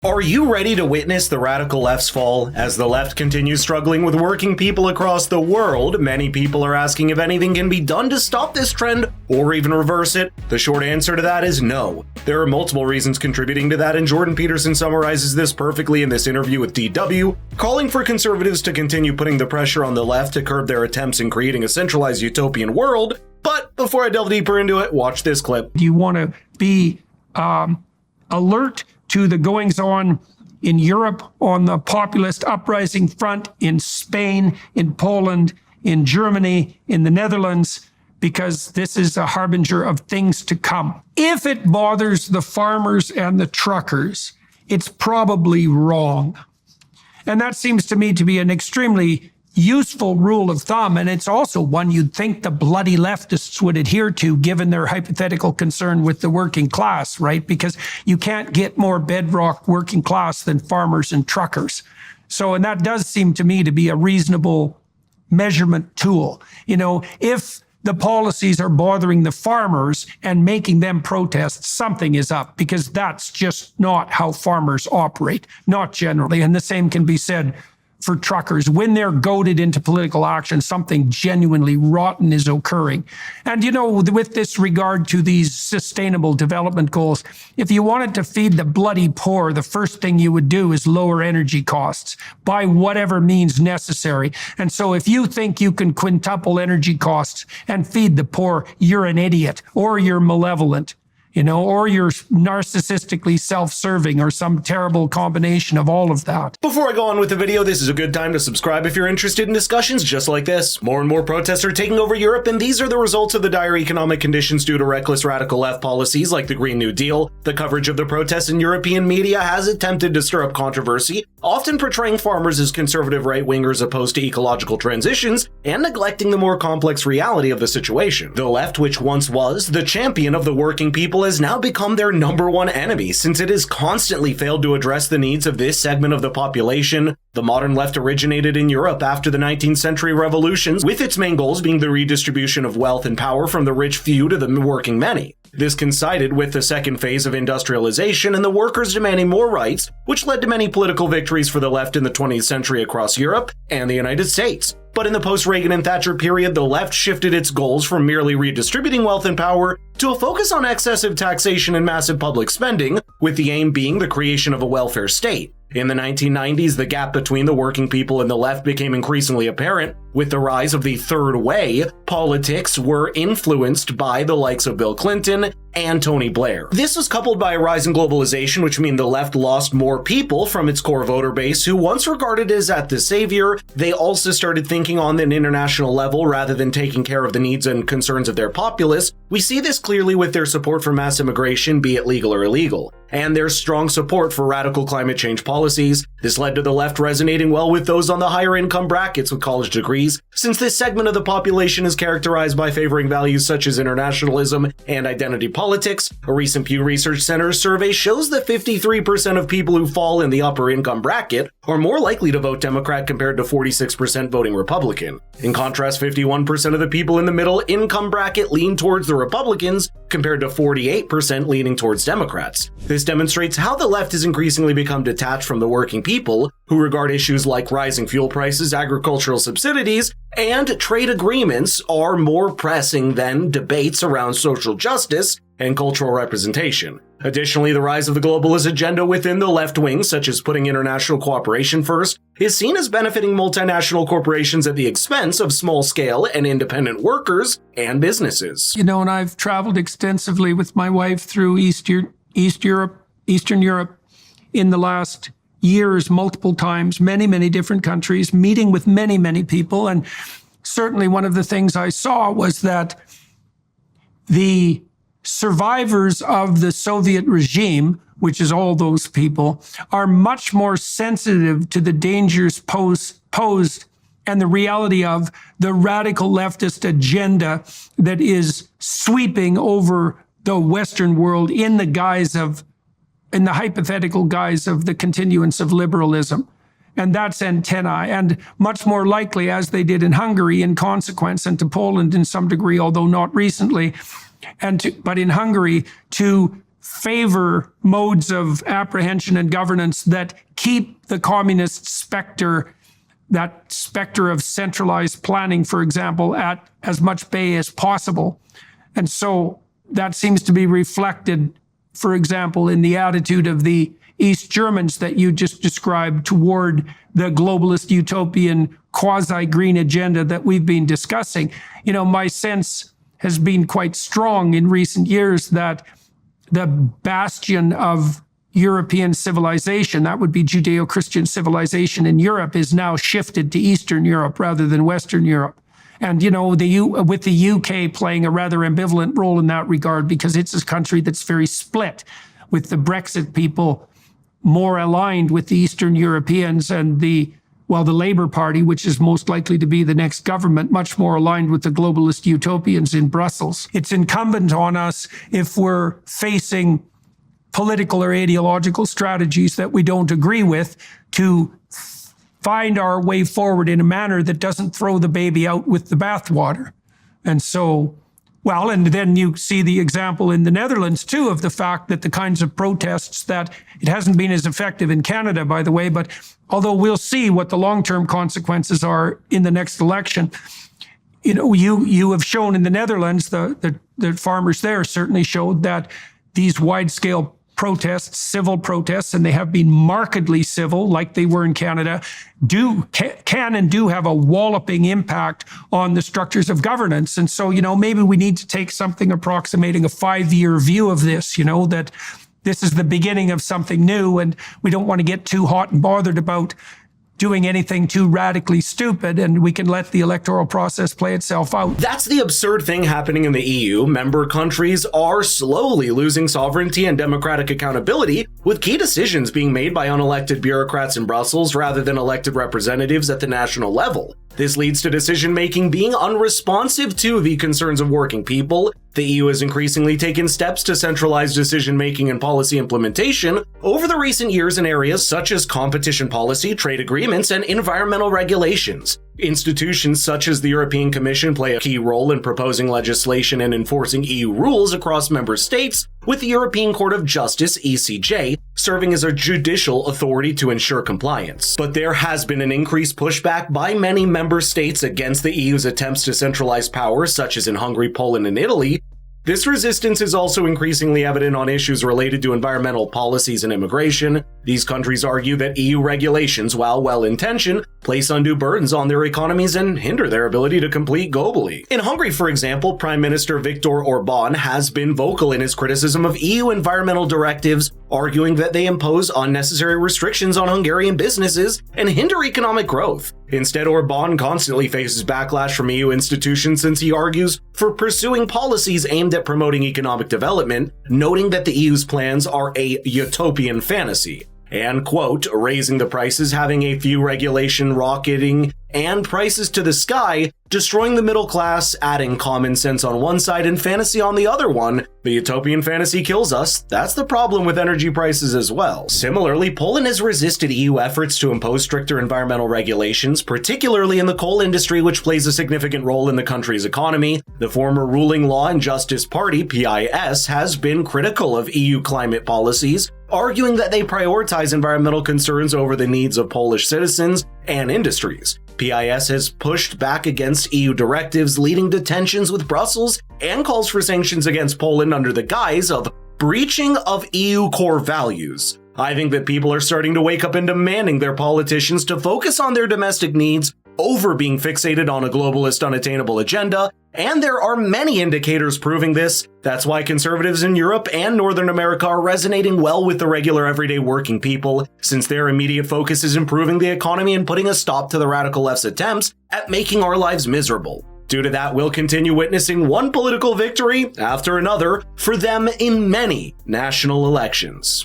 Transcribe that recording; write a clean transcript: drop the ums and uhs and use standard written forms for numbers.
Are you ready to witness the radical left's fall? As the left continues struggling with working people across the world, many people are asking if anything can be done to stop this trend or even reverse it. The short answer to that is no. There are multiple reasons contributing to that, and Jordan Peterson summarizes this perfectly in this interview with DW, calling for conservatives to continue putting the pressure on the left to curb their attempts in creating a centralized utopian world. But before I delve deeper into it, watch this clip. You want to be alert to the goings-on in Europe on the populist uprising front, in Spain, in Poland, in Germany, in the Netherlands, because this is a harbinger of things to come. If it bothers the farmers and the truckers, it's probably wrong. And that seems to me to be an extremely useful rule of thumb, and it's also one you'd think the bloody leftists would adhere to, given their hypothetical concern with the working class, right? Because you can't get more bedrock working class than farmers and truckers. So, and that does seem to me to be a reasonable measurement tool. You know, if the policies are bothering the farmers and making them protest, something is up, because that's just not how farmers operate, not generally. And the same can be said for truckers. When they're goaded into political action, something genuinely rotten is occurring. And, you know, with this regard to these sustainable development goals, if you wanted to feed the bloody poor, the first thing you would do is lower energy costs by whatever means necessary. And so if you think you can quintuple energy costs and feed the poor, you're an idiot, or you're malevolent, you know, or you're narcissistically self-serving, or some terrible combination of all of that. Before I go on with the video, this is a good time to subscribe if you're interested in discussions just like this. More and more protests are taking over Europe, and these are the results of the dire economic conditions due to reckless radical left policies like the Green New Deal. The coverage of the protests in European media has attempted to stir up controversy, often portraying farmers as conservative right-wingers opposed to ecological transitions and neglecting the more complex reality of the situation. The left, which once was the champion of the working people, has now become their number one enemy, since it has constantly failed to address the needs of this segment of the population. The modern left originated in Europe after the 19th century revolutions, with its main goals being the redistribution of wealth and power from the rich few to the working many. This coincided with the second phase of industrialization and the workers demanding more rights, which led to many political victories for the left in the 20th century across Europe and the United States. But in the post-Reagan and Thatcher period, the left shifted its goals from merely redistributing wealth and power to a focus on excessive taxation and massive public spending, with the aim being the creation of a welfare state. In the 1990s, the gap between the working people and the left became increasingly apparent. With the rise of the third way, politics were influenced by the likes of Bill Clinton and Tony Blair. This was coupled by a rise in globalization, which meant the left lost more people from its core voter base who once regarded it as the savior. They also started thinking on an international level rather than taking care of the needs and concerns of their populace. We see this clearly with their support for mass immigration, be it legal or illegal, and their strong support for radical climate change policies. This led to the left resonating well with those on the higher income brackets with college degrees, since this segment of the population is characterized by favoring values such as internationalism and identity politics. A recent Pew Research Center survey shows that 53% of people who fall in the upper income bracket are more likely to vote Democrat compared to 46% voting Republican. In contrast, 51% of the people in the middle income bracket lean towards the Republicans compared to 48% leaning towards Democrats. This demonstrates how the left has increasingly become detached from the working people, who regard issues like rising fuel prices, agricultural subsidies, and trade agreements are more pressing than debates around social justice and cultural representation. Additionally, the rise of the globalist agenda within the left wing, such as putting international cooperation first, is seen as benefiting multinational corporations at the expense of small-scale and independent workers and businesses. You know, and I've traveled extensively with my wife through Eastern Europe in the last years, multiple times, many different countries, meeting with many people. And certainly one of the things I saw was that the survivors of the Soviet regime, which is all those people, are much more sensitive to the dangers posed and the reality of the radical leftist agenda that is sweeping over the Western world in the hypothetical guise of the continuance of liberalism. And that's antennae, and much more likely, as they did in Hungary in consequence, and to Poland in some degree, although not recently, but in Hungary, to favor modes of apprehension and governance that keep the communist specter, that specter of centralized planning, for example, at as much bay as possible. And so that seems to be reflected, for example, in the attitude of the East Germans that you just described toward the globalist utopian quasi-green agenda that we've been discussing. You know, my sense has been quite strong in recent years that the bastion of European civilization, that would be Judeo-Christian civilization in Europe, is now shifted to Eastern Europe rather than Western Europe. And, you know, with the UK playing a rather ambivalent role in that regard, because it's a country that's very split, with the Brexit people more aligned with the Eastern Europeans and the Labour Party, which is most likely to be the next government, much more aligned with the globalist utopians in Brussels. It's incumbent on us, if we're facing political or ideological strategies that we don't agree with, to find our way forward in a manner that doesn't throw the baby out with the bathwater. And so, and then you see the example in the Netherlands too of the fact that the kinds of protests that it hasn't been as effective in Canada, by the way, but although we'll see what the long-term consequences are in the next election, you know, you have shown in the Netherlands, the farmers there certainly showed that these wide-scale protests, civil protests, and they have been markedly civil, like they were in Canada, can and do have a walloping impact on the structures of governance. And so, you know, maybe we need to take something approximating a 5-year view of this, you know, that this is the beginning of something new, and we don't want to get too hot and bothered about doing anything too radically stupid, and we can let the electoral process play itself out. That's the absurd thing happening in the EU. Member countries are slowly losing sovereignty and democratic accountability, with key decisions being made by unelected bureaucrats in Brussels rather than elected representatives at the national level. This leads to decision-making being unresponsive to the concerns of working people. The EU has increasingly taken steps to centralize decision-making and policy implementation over the recent years in areas such as competition policy, trade agreements, and environmental regulations. Institutions such as the European Commission play a key role in proposing legislation and enforcing EU rules across member states, with the European Court of Justice, ECJ, serving as a judicial authority to ensure compliance. But there has been an increased pushback by many member states against the EU's attempts to centralize power, such as in Hungary, Poland, and Italy. This resistance is also increasingly evident on issues related to environmental policies and immigration. These countries argue that EU regulations, while well-intentioned, place undue burdens on their economies and hinder their ability to compete globally. In Hungary, for example, Prime Minister Viktor Orbán has been vocal in his criticism of EU environmental directives, arguing that they impose unnecessary restrictions on Hungarian businesses and hinder economic growth. Instead, Orbán constantly faces backlash from EU institutions since he argues for pursuing policies aimed at promoting economic development, noting that the EU's plans are a utopian fantasy. And, quote, raising the prices, having a few regulation rocketing and prices to the sky, destroying the middle class, adding common sense on one side and fantasy on the other one. The utopian fantasy kills us. That's the problem with energy prices as well. Similarly, Poland has resisted EU efforts to impose stricter environmental regulations, particularly in the coal industry, which plays a significant role in the country's economy. The former ruling Law and Justice Party, PIS, has been critical of EU climate policies, arguing that they prioritize environmental concerns over the needs of Polish citizens and industries. PIS has pushed back against EU directives, leading to tensions with Brussels, and calls for sanctions against Poland under the guise of breaching of EU core values. I think that people are starting to wake up and demanding their politicians to focus on their domestic needs over being fixated on a globalist unattainable agenda, and there are many indicators proving this. That's why conservatives in Europe and Northern America are resonating well with the regular everyday working people, since their immediate focus is improving the economy and putting a stop to the radical left's attempts at making our lives miserable. Due to that, we'll continue witnessing one political victory after another for them in many national elections.